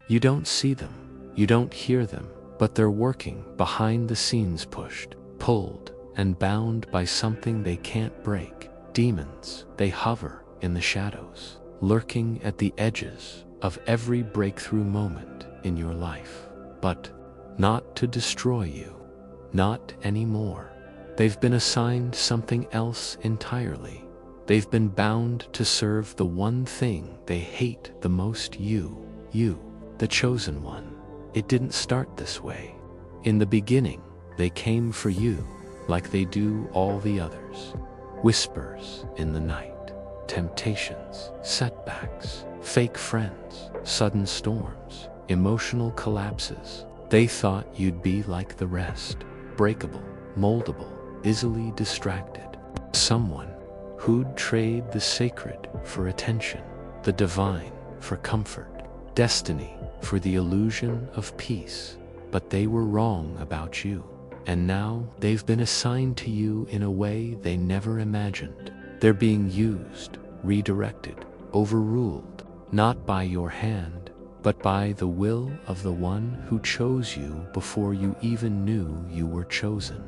You don't see them, you don't hear them, but they're working behind the scenes, pushed, pulled, and bound by something they can't break. Demons, they hover in the shadows, lurking at the edges of every breakthrough moment in your life. But not to destroy you, not anymore. They've been assigned something else entirely. They've been bound to serve the one thing they hate the most: you, the chosen one. It didn't start this way. In the beginning, they came for you like they do all the others. Whispers in the night, temptations, setbacks, fake friends, sudden storms, emotional collapses. They thought you'd be like the rest, breakable, moldable, easily distracted. Someone who'd trade the sacred for attention, the divine for comfort, destiny for the illusion of peace. But they were wrong about you, and now they've been assigned to you in a way they never imagined. They're being used, redirected, overruled, not by your hand, but by the will of the one who chose you before you even knew you were chosen.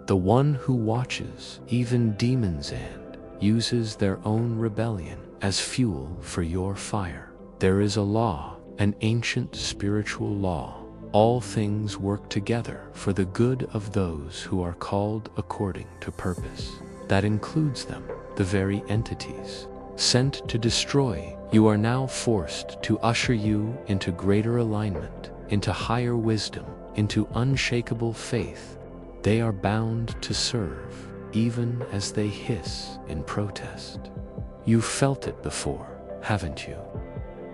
The one who watches even demons and uses their own rebellion as fuel for your fire. There is a law, an ancient spiritual law. All things work together for the good of those who are called according to purpose. That includes them, the very entities sent to destroy. You are now forced to usher you into greater alignment, into higher wisdom, into unshakable faith. They are bound to serve, even as they hiss in protest. You've felt it before, haven't you?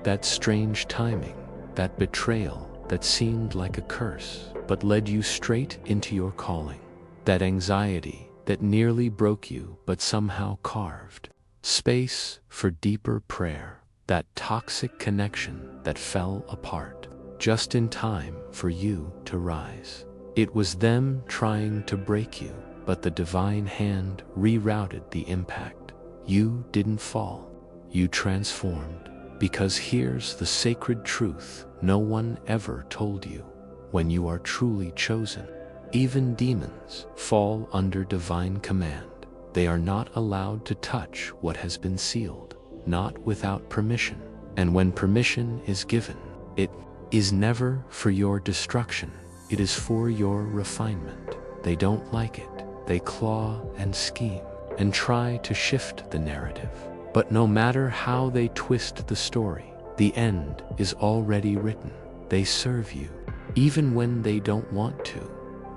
That strange timing, that betrayal that seemed like a curse, but led you straight into your calling. That anxiety that nearly broke you, but somehow carved space for deeper prayer. That toxic connection that fell apart, just in time for you to rise. It was them trying to break you, but the divine hand rerouted the impact. You didn't fall, you transformed. Because here's the sacred truth no one ever told you. When you are truly chosen, even demons fall under divine command. They are not allowed to touch what has been sealed, not without permission. And when permission is given, it is never for your destruction, it is for your refinement. They don't like it. They claw and scheme and try to shift the narrative. But no matter how they twist the story, the end is already written. They serve you, even when they don't want to.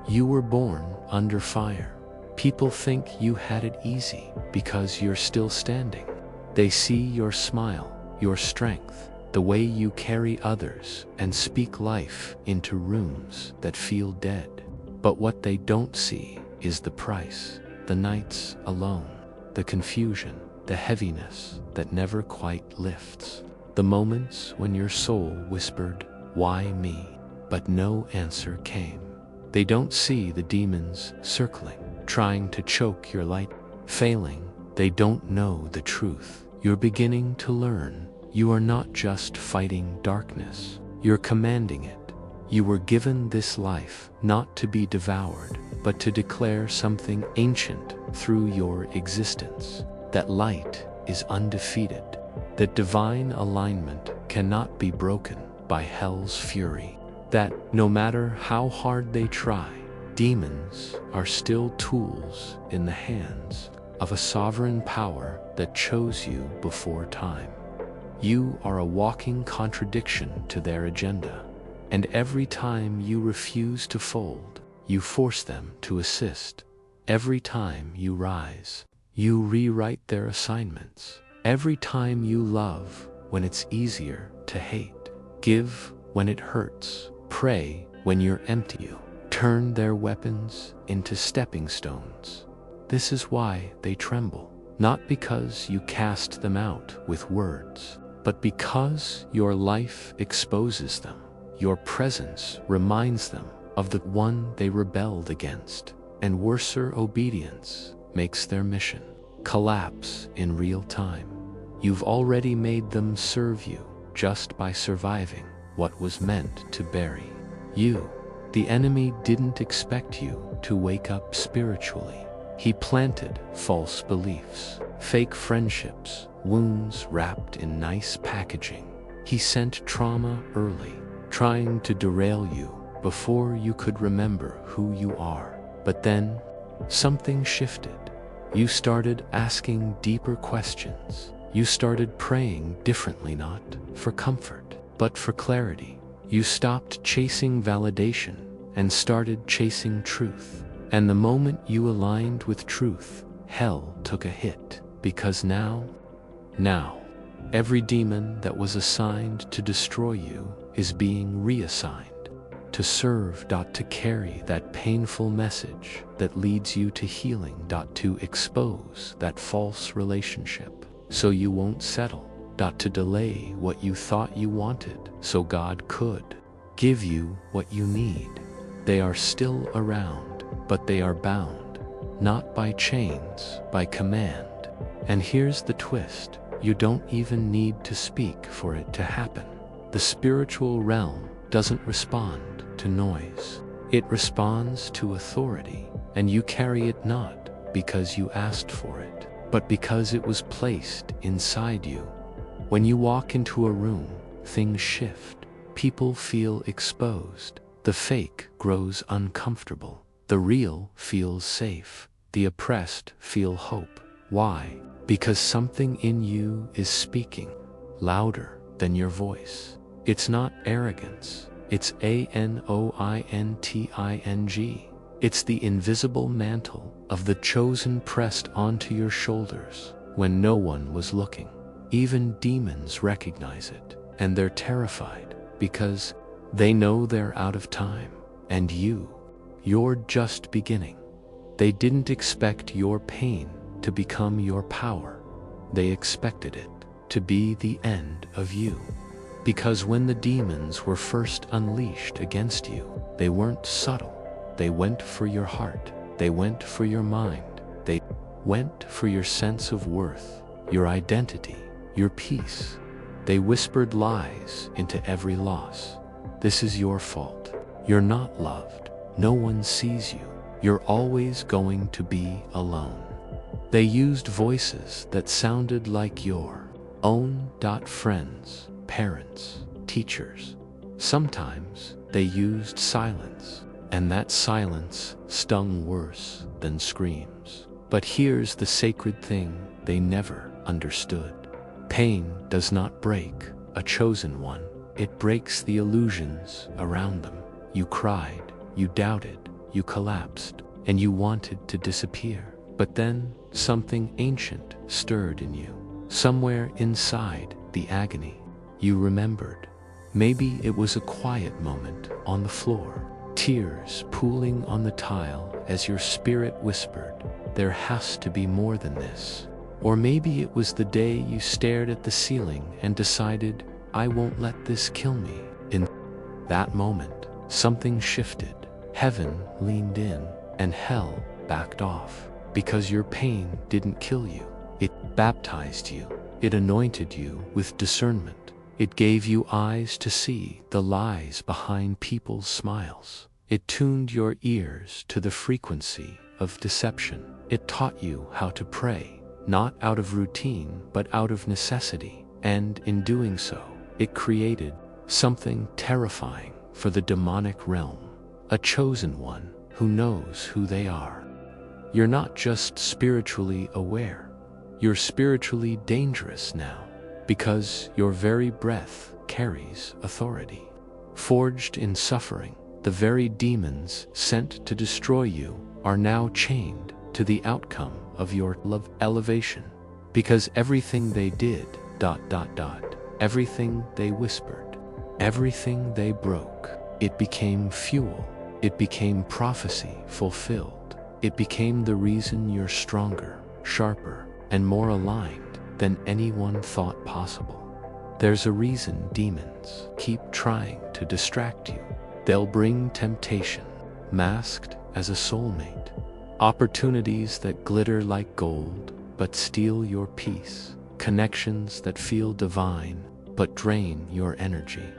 You were born under fire. People think you had it easy because you're still standing. They see your smile, your strength, the way you carry others and speak life into rooms that feel dead. But what they don't see is the price, the nights alone, the confusion, the heaviness that never quite lifts. The moments when your soul whispered, "Why me?" but no answer came. They don't see the demons circling, trying to choke your light. Failing, they don't know the truth. You're beginning to learn. You are not just fighting darkness, you're commanding it. You were given this life not to be devoured, but to declare something ancient through your existence. That light is undefeated. That divine alignment cannot be broken by hell's fury. That no matter how hard they try, demons are still tools in the hands of a sovereign power that chose you before time. You are a walking contradiction to their agenda, and every time you refuse to fold, you force them to assist. Every time you rise, you rewrite their assignments. Every time you love when it's easier to hate, give when it hurts, pray when you're empty, you turn their weapons into stepping stones. This is why they tremble, not because you cast them out with words, but because your life exposes them. Your presence reminds them of the one they rebelled against, and worser obedience makes their mission collapse in real time. You've already made them serve you just by surviving. what was meant to bury you. The enemy didn't expect you to wake up spiritually. He planted false beliefs, fake friendships, wounds wrapped in nice packaging. He sent trauma early, trying to derail you before you could remember who you are. But then, something shifted. You started asking deeper questions. You started praying differently, not for comfort, but for clarity. You stopped chasing validation and started chasing truth. And the moment you aligned with truth, hell took a hit, because now, every demon that was assigned to destroy you is being reassigned to serve, to carry that painful message that leads you to healing, to expose that false relationship so you won't settle, to delay what you thought you wanted so God could give you what you need. They are still around, but they are bound, not by chains, by command. And here's the twist: you don't even need to speak for it to happen. The spiritual realm doesn't respond to noise. It responds to authority, and you carry it not because you asked for it, but because it was placed inside you. When you walk into a room, things shift. People feel exposed. The fake grows uncomfortable. The real feels safe. The oppressed feel hope. Why? Because something in you is speaking louder than your voice. It's not arrogance. It's anointing. It's the invisible mantle of the chosen pressed onto your shoulders when no one was looking. Even demons recognize it, and they're terrified because they know they're out of time. And you're just beginning. They didn't expect your pain to become your power. They expected it to be the end of you. Because when the demons were first unleashed against you, they weren't subtle. They went for your heart. They went for your mind. They went for your sense of worth, your identity, your peace. They whispered lies into every loss. This is your fault. You're not loved. No one sees you. You're always going to be alone. They used voices that sounded like your own. Friends, parents, teachers. Sometimes they used silence, and that silence stung worse than screams. But here's the sacred thing they never understood. Pain does not break a chosen one. It breaks the illusions around them. You cried, you doubted, you collapsed, and you wanted to disappear. But then something ancient stirred in you. Somewhere inside the agony, you remembered. Maybe it was a quiet moment on the floor, tears pooling on the tile as your spirit whispered, "There has to be more than this." Or maybe it was the day you stared at the ceiling and decided, "I won't let this kill me." In that moment, something shifted. Heaven leaned in, and hell backed off. Because your pain didn't kill you. It baptized you. It anointed you with discernment. It gave you eyes to see the lies behind people's smiles. It tuned your ears to the frequency of deception. It taught you how to pray, not out of routine, but out of necessity. And in doing so, it created something terrifying for the demonic realm. A chosen one who knows who they are. You're not just spiritually aware. You're spiritually dangerous now, because your very breath carries authority. Forged in suffering, the very demons sent to destroy you are now chained to the outcome of your love elevation. Because everything they did, everything they whispered, everything they broke, it became fuel. It became prophecy fulfilled. It became the reason you're stronger, sharper, and more aligned than anyone thought possible. There's a reason demons keep trying to distract you. They'll bring temptation, masked as a soulmate, opportunities that glitter like gold but steal your peace, connections that feel divine but drain your energy.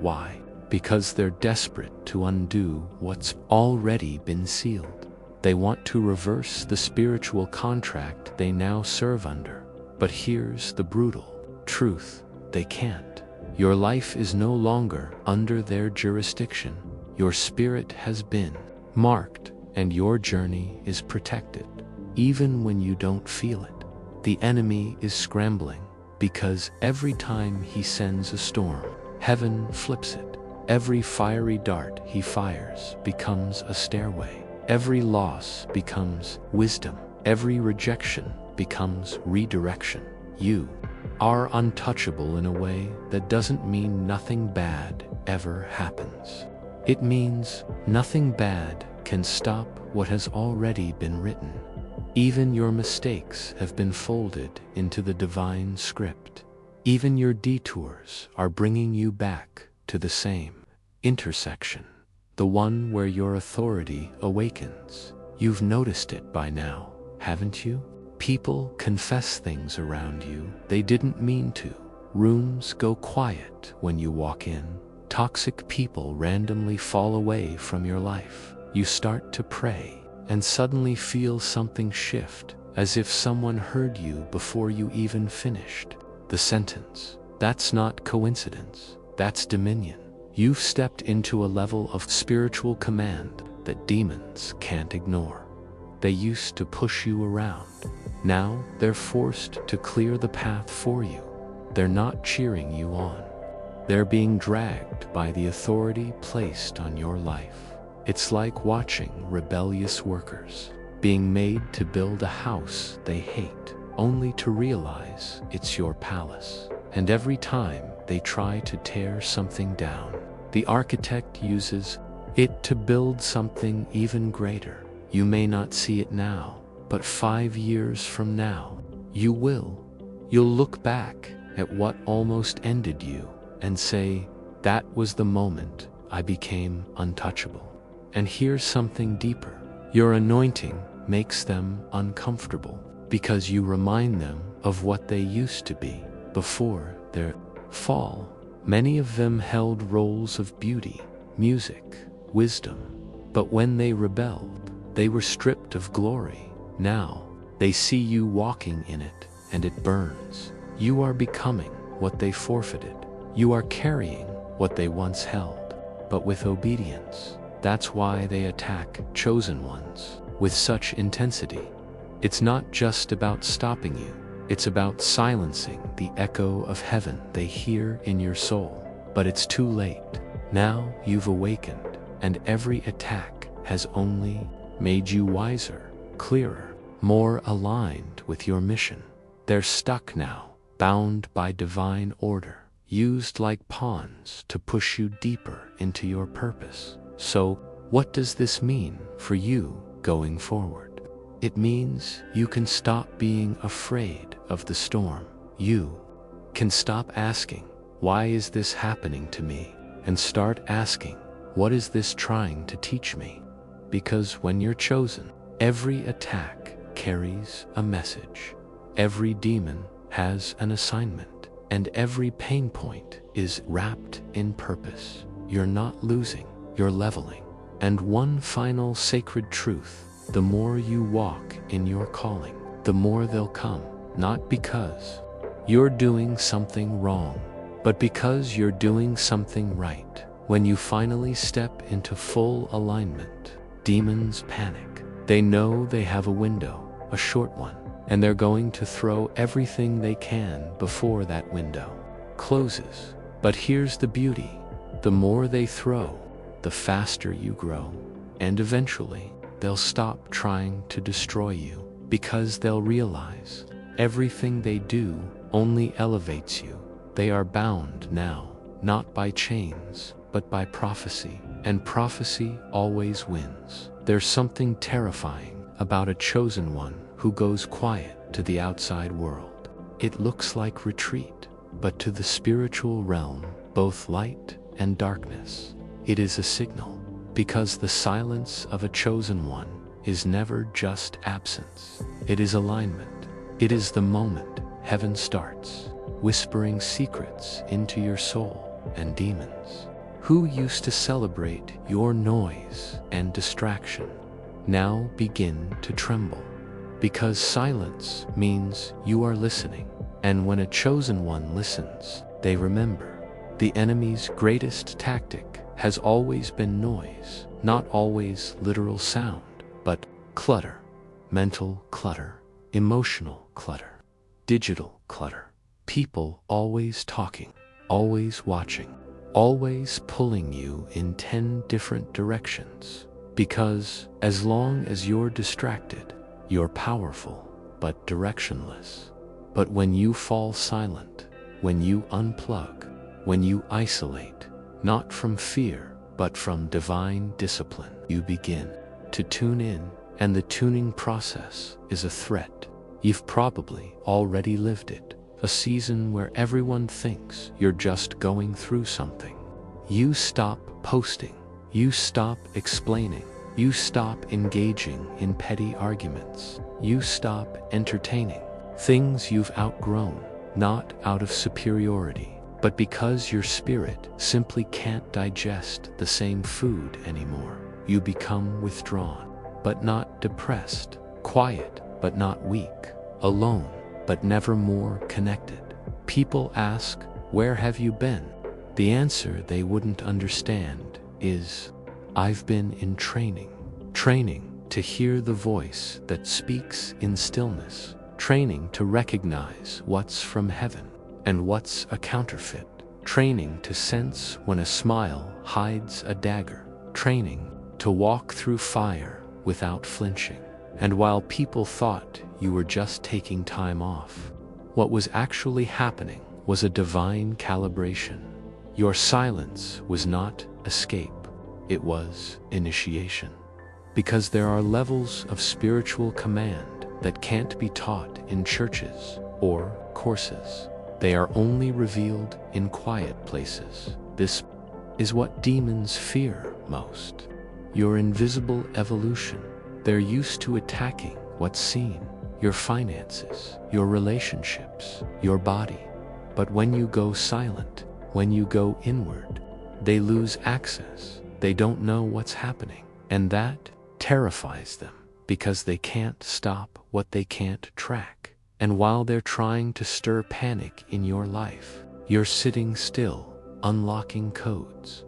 Why? Because they're desperate to undo what's already been sealed. They want to reverse the spiritual contract they now serve under. But here's the brutal truth: they can't. Your life is no longer under their jurisdiction. Your spirit has been marked, and your journey is protected. Even when you don't feel it, the enemy is scrambling, because every time he sends a storm, heaven flips it. Every fiery dart he fires becomes a stairway. Every loss becomes wisdom. Every rejection becomes redirection. You are untouchable in a way that doesn't mean nothing bad ever happens. It means nothing bad can stop what has already been written. Even your mistakes have been folded into the divine script. Even your detours are bringing you back to the same intersection, the one where your authority awakens. You've noticed it by now, haven't you? People confess things around you they didn't mean to. Rooms go quiet when you walk in. Toxic people randomly fall away from your life. You start to pray and suddenly feel something shift, as if someone heard you before you even finished the sentence. That's not coincidence, that's dominion. You've stepped into a level of spiritual command that demons can't ignore. They used to push you around. Now they're forced to clear the path for you. They're not cheering you on. They're being dragged by the authority placed on your life. It's like watching rebellious workers being made to build a house they hate, only to realize it's your palace. And every time they try to tear something down, the architect uses it to build something even greater. You may not see it now, but 5 years from now, you will. You'll look back at what almost ended you and say, that was the moment I became untouchable. And here's something deeper. Your anointing makes them uncomfortable because you remind them of what they used to be before their fall. Many of them held roles of beauty, music, wisdom, but when they rebelled, they were stripped of glory. Now, they see you walking in it, and it burns. You are becoming what they forfeited. You are carrying what they once held, but with obedience. That's why they attack chosen ones with such intensity. It's not just about stopping you. It's about silencing the echo of heaven they hear in your soul. But it's too late. Now you've awakened, and every attack has only made you wiser, clearer, more aligned with your mission. They're stuck now, bound by divine order, used like pawns to push you deeper into your purpose. So, what does this mean for you going forward? It means you can stop being afraid of the storm. You can stop asking, why is this happening to me? And start asking, what is this trying to teach me? Because when you're chosen, every attack carries a message. Every demon has an assignment, and every pain point is wrapped in purpose. You're not losing, you're leveling. And one final sacred truth: the more you walk in your calling, the more they'll come. Not because you're doing something wrong, but because you're doing something right. When you finally step into full alignment, demons panic. They know they have a window, a short one, and they're going to throw everything they can before that window closes. But here's the beauty: the more they throw, the faster you grow. And eventually, they'll stop trying to destroy you, because they'll realize everything they do only elevates you. They are bound now, not by chains, but by prophecy. And prophecy always wins. There's something terrifying about a chosen one who goes quiet to the outside world. It looks like retreat, but to the spiritual realm, both light and darkness, it is a signal. Because the silence of a chosen one is never just absence. It is alignment. It is the moment heaven starts whispering secrets into your soul. and demons, who used to celebrate your noise and distraction, now begin to tremble. Because silence means you are listening, and when a chosen one listens, they remember. The enemy's greatest tactic has always been noise, not always literal sound, but clutter, mental clutter, emotional clutter, digital clutter. People always talking, always watching, always pulling you in 10 different directions. Because as long as you're distracted, you're powerful, but directionless. But when you fall silent, when you unplug, when you isolate, not from fear, but from divine discipline, you begin to tune in, and the tuning process is a threat. You've probably already lived it, a season where everyone thinks you're just going through something. You stop posting, you stop explaining, you stop engaging in petty arguments, you stop entertaining things you've outgrown, not out of superiority, but because your spirit simply can't digest the same food anymore. You become withdrawn, but not depressed, quiet, but not weak, alone, but never more connected. People ask, "Where have you been?" The answer they wouldn't understand is, "I've been in training to hear the voice that speaks in stillness, training to recognize what's from heaven and what's a counterfeit, training to sense when a smile hides a dagger, training to walk through fire without flinching." And while people thought you were just taking time off, what was actually happening was a divine calibration. Your silence was not escape, it was initiation. Because there are levels of spiritual command that can't be taught in churches or courses. They are only revealed in quiet places. This is what demons fear most. Your invisible evolution. They're used to attacking what's seen, your finances, your relationships, your body. But when you go silent, when you go inward, they lose access. They don't know what's happening. And that terrifies them, because they can't stop what they can't track. And while they're trying to stir panic in your life, you're sitting still, unlocking codes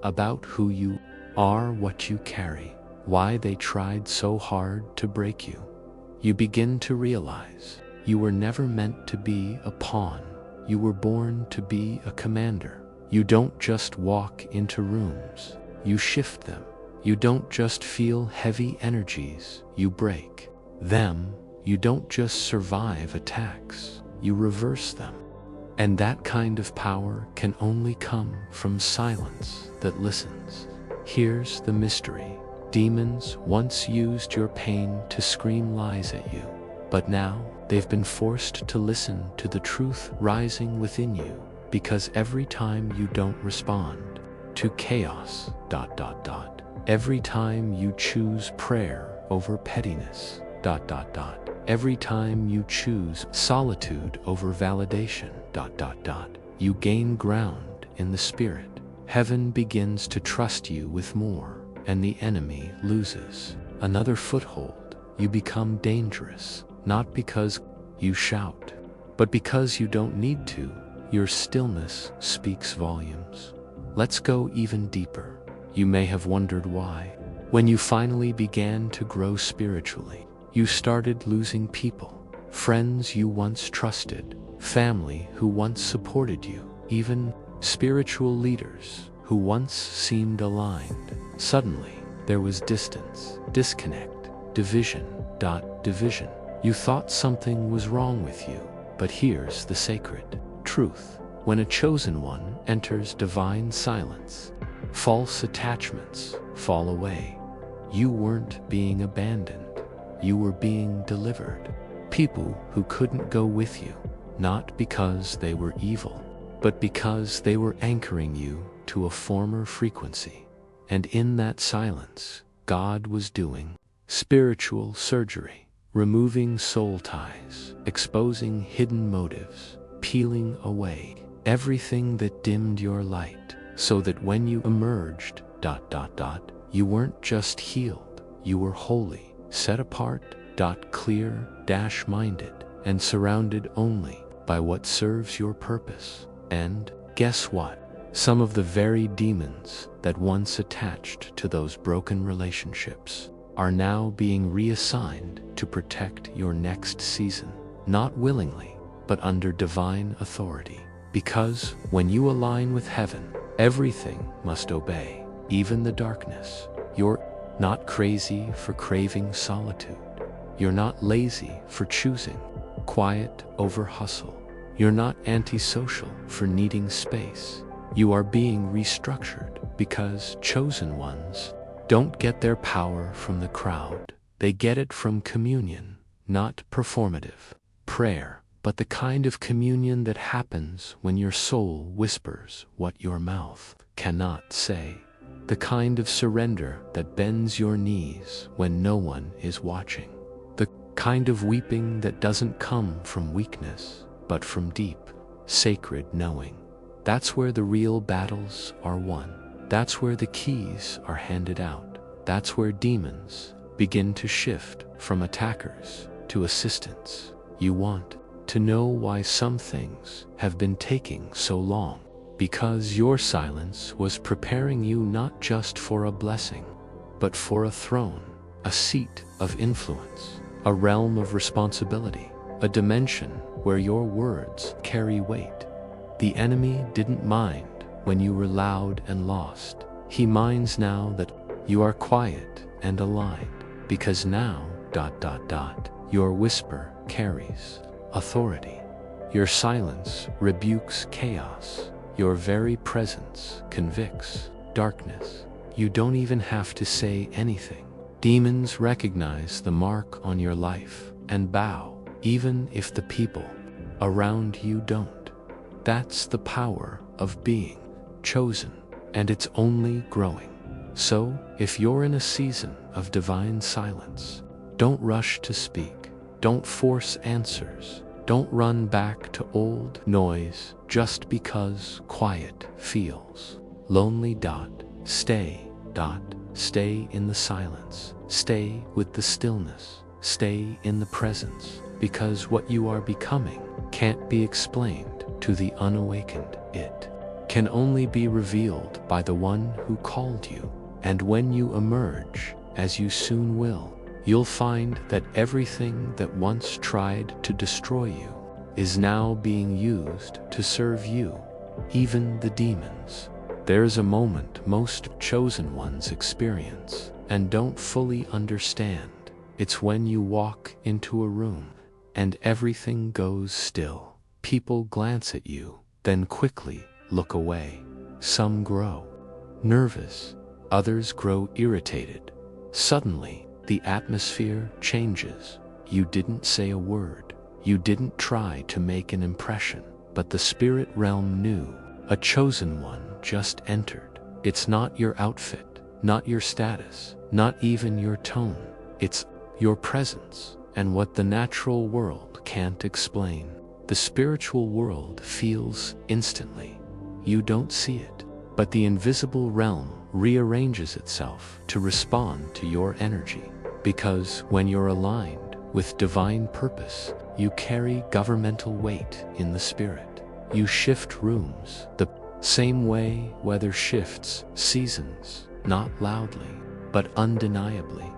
about who you are, what you carry, why they tried so hard to break you. You begin to realize you were never meant to be a pawn. You were born to be a commander. You don't just walk into rooms, you shift them. You don't just feel heavy energies, you break them. You don't just survive attacks, you reverse them. And that kind of power can only come from silence that listens. Here's the mystery. Demons once used your pain to scream lies at you, but now they've been forced to listen to the truth rising within you, because every time you don't respond to chaos, every time you choose prayer over pettiness, every time you choose solitude over validation, you gain ground in the spirit. Heaven begins to trust you with more, and the enemy loses another foothold. You become dangerous, not because you shout, but because you don't need to. Your stillness speaks volumes. Let's go even deeper. You may have wondered why. When you finally began to grow spiritually, you started losing people, friends you once trusted, family who once supported you, even spiritual leaders who once seemed aligned. Suddenly, there was distance, disconnect, division. You thought something was wrong with you, but here's the sacred truth. When a chosen one enters divine silence, false attachments fall away. You weren't being abandoned, you were being delivered. People who couldn't go with you, not because they were evil, but because they were anchoring you to a former frequency. And in that silence, God was doing spiritual surgery, removing soul ties, exposing hidden motives, peeling away everything that dimmed your light, so that when you emerged, you weren't just healed, you were holy, set apart, clear, minded, and surrounded only by what serves your purpose. And guess what? Some of the very demons that once attached to those broken relationships are now being reassigned to protect your next season, not willingly, but under divine authority. Because when you align with heaven, everything must obey, even the darkness. You're not crazy for craving solitude. You're not lazy for choosing quiet over hustle. You're not antisocial for needing space. You are being restructured because chosen ones don't get their power from the crowd. They get it from communion, not performative prayer, but the kind of communion that happens when your soul whispers what your mouth cannot say. The kind of surrender that bends your knees when no one is watching. The kind of weeping that doesn't come from weakness, but from deep, sacred knowing. That's where the real battles are won. That's where the keys are handed out. That's where demons begin to shift from attackers to assistants. You want to know why some things have been taking so long? Because your silence was preparing you not just for a blessing, but for a throne, a seat of influence, a realm of responsibility, a dimension where your words carry weight. The enemy didn't mind when you were loud and lost. He minds now that you are quiet and aligned, because now, your whisper carries authority. Your silence rebukes chaos. Your very presence convicts darkness. You don't even have to say anything. Demons recognize the mark on your life and bow, even if the people around you don't. That's the power of being chosen, and it's only growing. So, if you're in a season of divine silence, don't rush to speak. Don't force answers. Don't run back to old noise just because quiet feels lonely. Stay in the silence. Stay with the stillness. Stay in the presence, because what you are becoming can't be explained to the unawakened. It can only be revealed by the one who called you. And when you emerge, as you soon will, you'll find that everything that once tried to destroy you is now being used to serve you, even the demons. There's a moment most chosen ones experience and don't fully understand. It's when you walk into a room and everything goes still. People glance at you, then quickly look away. Some grow nervous, others grow irritated. Suddenly, the atmosphere changes. You didn't say a word. You didn't try to make an impression, but the spirit realm knew. A chosen one just entered. It's not your outfit, not your status, not even your tone. It's your presence, and what the natural world can't explain, the spiritual world feels instantly. You don't see it, but the invisible realm rearranges itself to respond to your energy. Because when you're aligned with divine purpose, you carry governmental weight in the spirit. You shift rooms the same way weather shifts seasons, not loudly, but undeniably.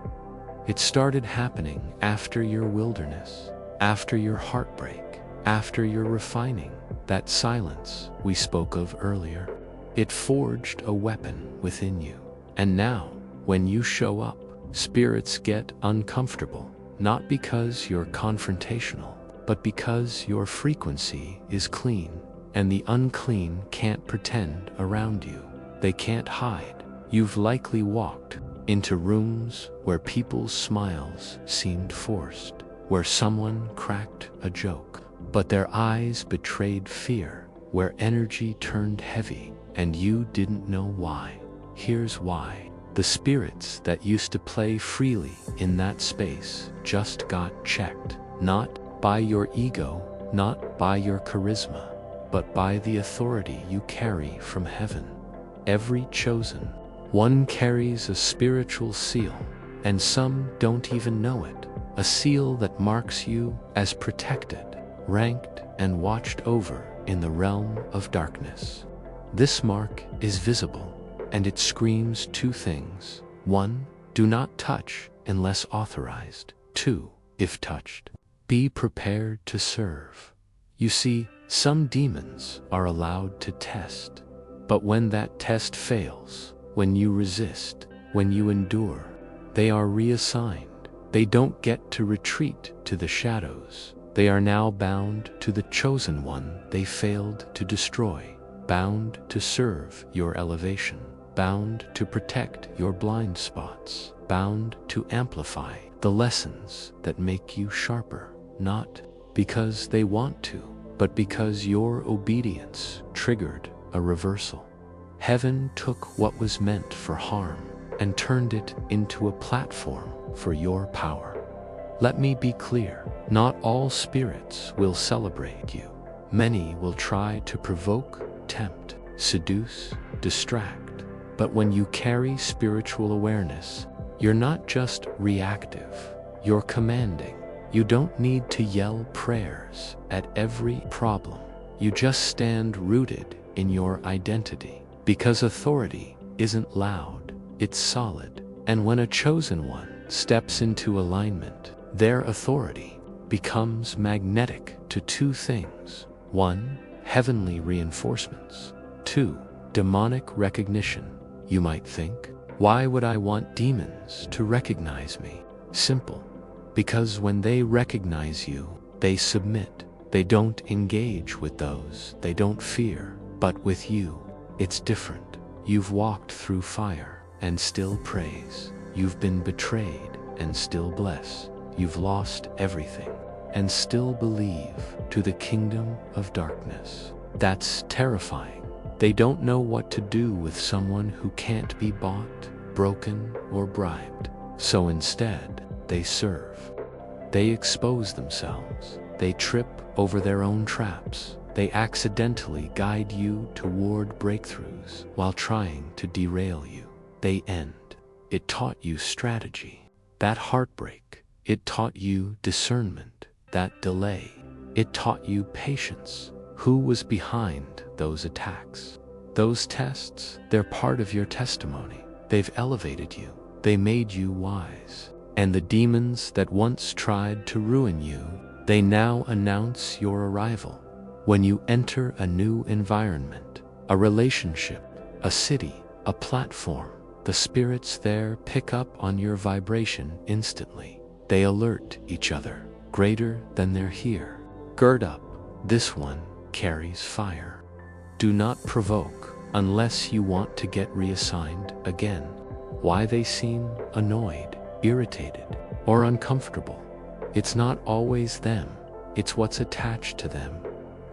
It started happening after your wilderness, after your heartbreak, after your refining. That silence we spoke of earlier, it forged a weapon within you. And now, when you show up, spirits get uncomfortable, not because you're confrontational, but because your frequency is clean, and the unclean can't pretend around you. They can't hide. You've likely walked into rooms where people's smiles seemed forced, where someone cracked a joke, but their eyes betrayed fear, where energy turned heavy, and you didn't know why. Here's why. The spirits that used to play freely in that space just got checked. Not by your ego, not by your charisma, but by the authority you carry from heaven. Every chosen one carries a spiritual seal, and some don't even know it, a seal that marks you as protected, ranked, and watched over in the realm of darkness. This mark is visible, and it screams two things. 1. Do not touch unless authorized. 2. If touched, be prepared to serve. You see, some demons are allowed to test, but when that test fails, when you resist, when you endure, they are reassigned. They don't get to retreat to the shadows. They are now bound to the chosen one they failed to destroy, bound to serve your elevation, bound to protect your blind spots, bound to amplify the lessons that make you sharper, not because they want to, but because your obedience triggered a reversal. Heaven took what was meant for harm and turned it into a platform for your power. Let me be clear, not all spirits will celebrate you. Many will try to provoke, tempt, seduce, distract. But when you carry spiritual awareness, you're not just reactive, you're commanding. You don't need to yell prayers at every problem. You just stand rooted in your identity, because authority isn't loud, it's solid. And when a chosen one steps into alignment, their authority becomes magnetic to two things. 1. Heavenly reinforcements. 2. Demonic recognition. You might think, why would I want demons to recognize me? Simple. Because when they recognize you, they submit. They don't engage with those they don't fear. But with you, it's different. You've walked through fire and still praise. You've been betrayed and still bless. You've lost everything and still believe to the kingdom of darkness. That's terrifying. They don't know what to do with someone who can't be bought, broken, or bribed. So instead, they serve. They expose themselves. They trip over their own traps. They accidentally guide you toward breakthroughs while trying to derail you. They end. It taught you strategy. That heartbreak, it taught you discernment. That delay, it taught you patience. Who was behind those attacks? Those tests, they're part of your testimony. They've elevated you. They made you wise. And the demons that once tried to ruin you, they now announce your arrival. When you enter a new environment, a relationship, a city, a platform, the spirits there pick up on your vibration instantly. They alert each other. Greater than they're here. Gird up. This one carries fire. Do not provoke unless you want to get reassigned again. Why they seem annoyed, irritated, or uncomfortable? It's not always them. It's what's attached to them.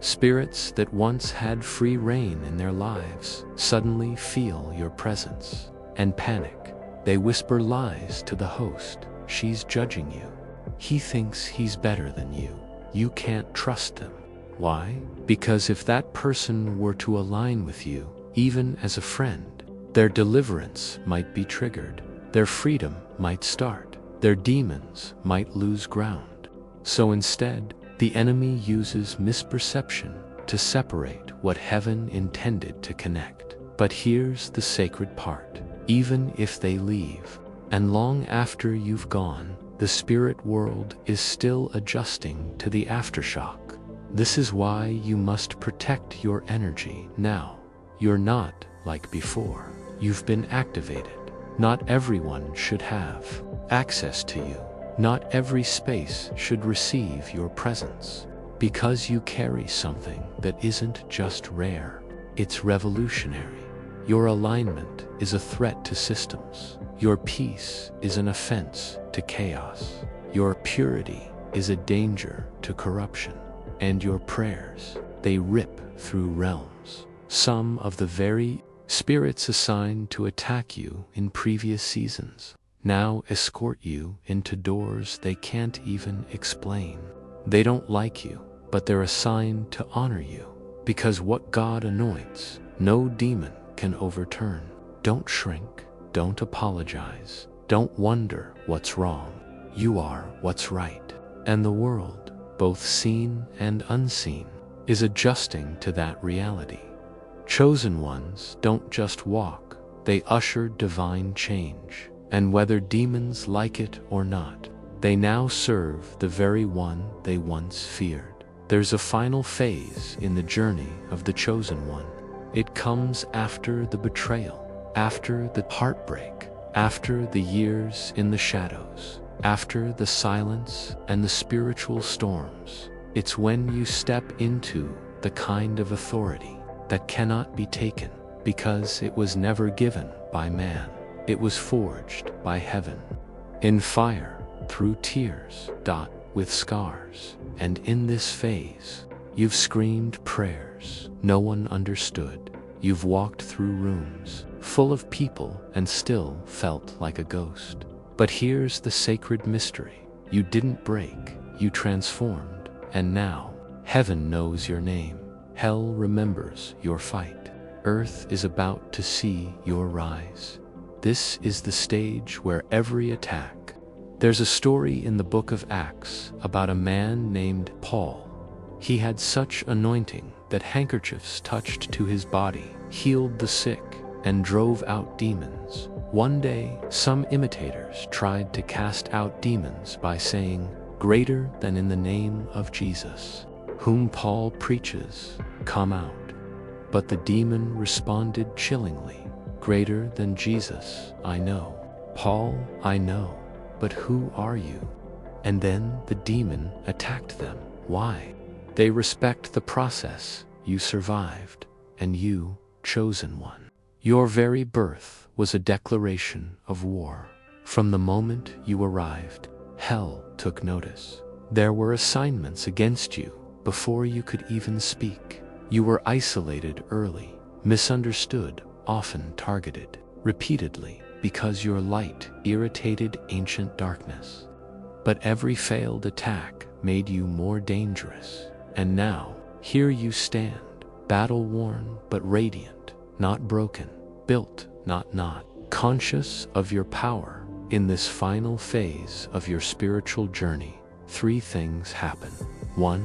Spirits that once had free reign in their lives suddenly feel your presence and panic. They whisper lies to the host. She's judging you. He thinks he's better than you. You can't trust them. Why? Because if that person were to align with you, even as a friend, their deliverance might be triggered. Their freedom might start. Their demons might lose ground. So instead, the enemy uses misperception to separate what heaven intended to connect. But here's the sacred part. Even if they leave, and long after you've gone, the spirit world is still adjusting to the aftershock. This is why you must protect your energy now. You're not like before. You've been activated. Not everyone should have access to you. Not every space should receive your presence. Because you carry something that isn't just rare, it's revolutionary. Your alignment is a threat to systems. Your peace is an offense to chaos. Your purity is a danger to corruption. And your prayers, they rip through realms. Some of the very spirits assigned to attack you in previous seasons now escort you into doors they can't even explain. They don't like you, but they're assigned to honor you, Because what God anoints, no demon can overturn. Don't shrink, don't apologize, don't wonder what's wrong. You are what's right. And the world, both seen and unseen, is adjusting to that reality. Chosen ones don't just walk, they usher divine change. And whether demons like it or not, they now serve the very one they once feared. There's a final phase in the journey of the chosen one. It comes after the betrayal, after the heartbreak, after the years in the shadows, after the silence and the spiritual storms. It's when you step into the kind of authority that cannot be taken, because it was never given by man. It was forged by heaven. In fire, through tears, with scars. And in this phase, you've screamed prayers no one understood. You've walked through rooms full of people and still felt like a ghost. But here's the sacred mystery. You didn't break, you transformed. And now, heaven knows your name. Hell remembers your fight. Earth is about to see your rise. This is the stage where every attack. There's a story in the book of Acts about a man named Paul. He had such anointing that handkerchiefs touched to his body healed the sick and drove out demons. One day, some imitators tried to cast out demons by saying, "Greater than in the name of Jesus, whom Paul preaches, come out." But the demon responded chillingly, "Greater than Jesus, I know. Paul, I know. But who are you?" And then the demon attacked them. Why? They respect the process. You survived, and you, chosen one. Your very birth was a declaration of war. From the moment you arrived, hell took notice. There were assignments against you before you could even speak. You were isolated early, misunderstood, often targeted, repeatedly, because your light irritated ancient darkness. But every failed attack made you more dangerous. And now, here you stand, battle-worn but radiant, not broken, built, not, conscious of your power. In this final phase of your spiritual journey, 3 things happen. 1.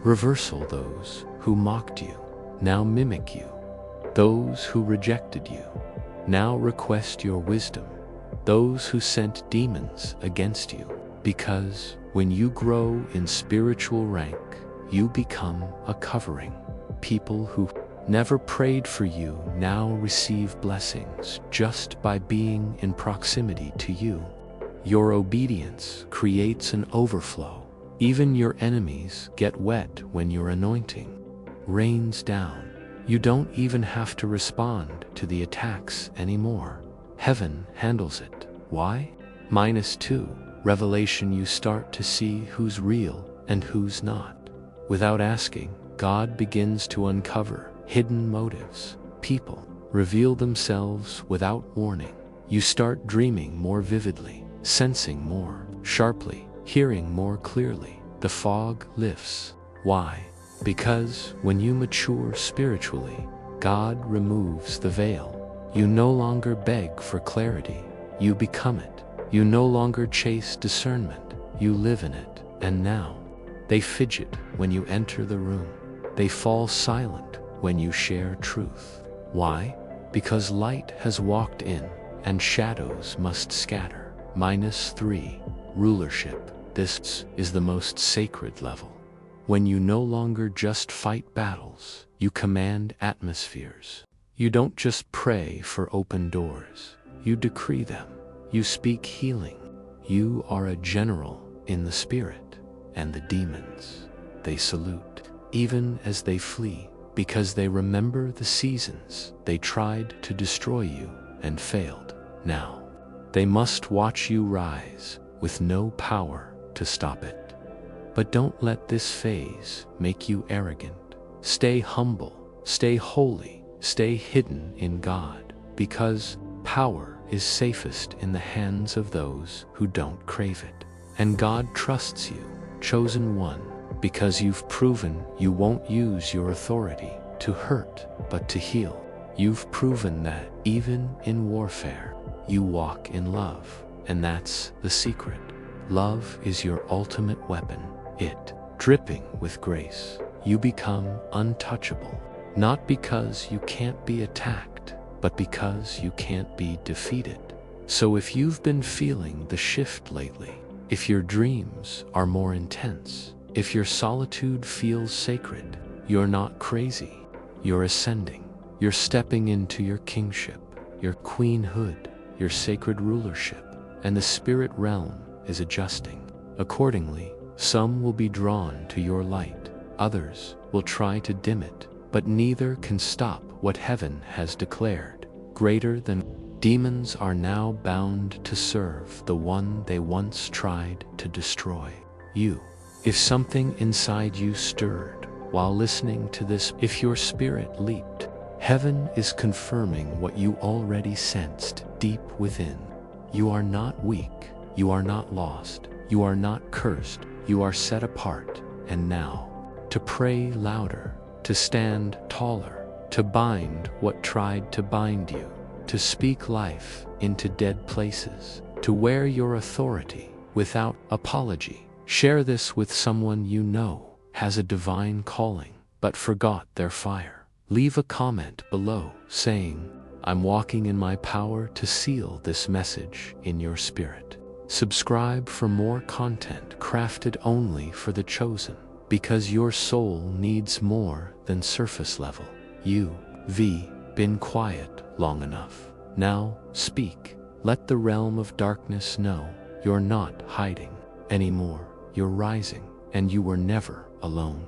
Reversal. Those who mocked you now mimic you. Those who rejected you now request your wisdom. Those who sent demons against you. Because when you grow in spiritual rank, you become a covering. People who never prayed for you now receive blessings just by being in proximity to you. Your obedience creates an overflow. Even your enemies get wet when your anointing rains down. You don't even have to respond to the attacks anymore. Heaven handles it. Why? -2. Revelation. You start to see who's real and who's not. Without asking, God begins to uncover hidden motives. People reveal themselves without warning. You start dreaming more vividly, sensing more sharply, hearing more clearly. The fog lifts. Why? Because when you mature spiritually, God removes the veil. You no longer beg for clarity, you become it. You no longer chase discernment, you live in it. And now, they fidget when you enter the room. They fall silent when you share truth. Why? Because light has walked in, and shadows must scatter. -3. Rulership. This is the most sacred level. When you no longer just fight battles, you command atmospheres. You don't just pray for open doors, you decree them. You speak healing. You are a general in the spirit, and the demons, they salute, even as they flee, because they remember the seasons they tried to destroy you and failed. Now, they must watch you rise with no power to stop it. But don't let this phase make you arrogant. Stay humble, stay holy, stay hidden in God, because power is safest in the hands of those who don't crave it. And God trusts you, chosen one, because you've proven you won't use your authority to hurt, but to heal. You've proven that even in warfare, you walk in love, and that's the secret. Love is your ultimate weapon. It, dripping with grace, you become untouchable, not because you can't be attacked, but because you can't be defeated. So if you've been feeling the shift lately, if your dreams are more intense, if your solitude feels sacred, you're not crazy. You're ascending. You're stepping into your kingship, your queenhood, your sacred rulership, and the spirit realm is adjusting. Accordingly, some will be drawn to your light, others will try to dim it, but neither can stop what heaven has declared. Greater than demons are now bound to serve the one they once tried to destroy. You. If something inside you stirred while listening to this, if your spirit leaped, heaven is confirming what you already sensed deep within. You are not weak, you are not lost, you are not cursed, you are set apart. And now, to pray louder, to stand taller, to bind what tried to bind you, to speak life into dead places, to wear your authority without apology. Share this with someone you know has a divine calling but forgot their fire. Leave a comment below saying, "I'm walking in my power," to seal this message in your spirit. Subscribe for more content crafted only for the chosen, because your soul needs more than surface level. You've been quiet long enough. Now speak. Let the realm of darkness know you're not hiding anymore. You're rising, and you were never alone.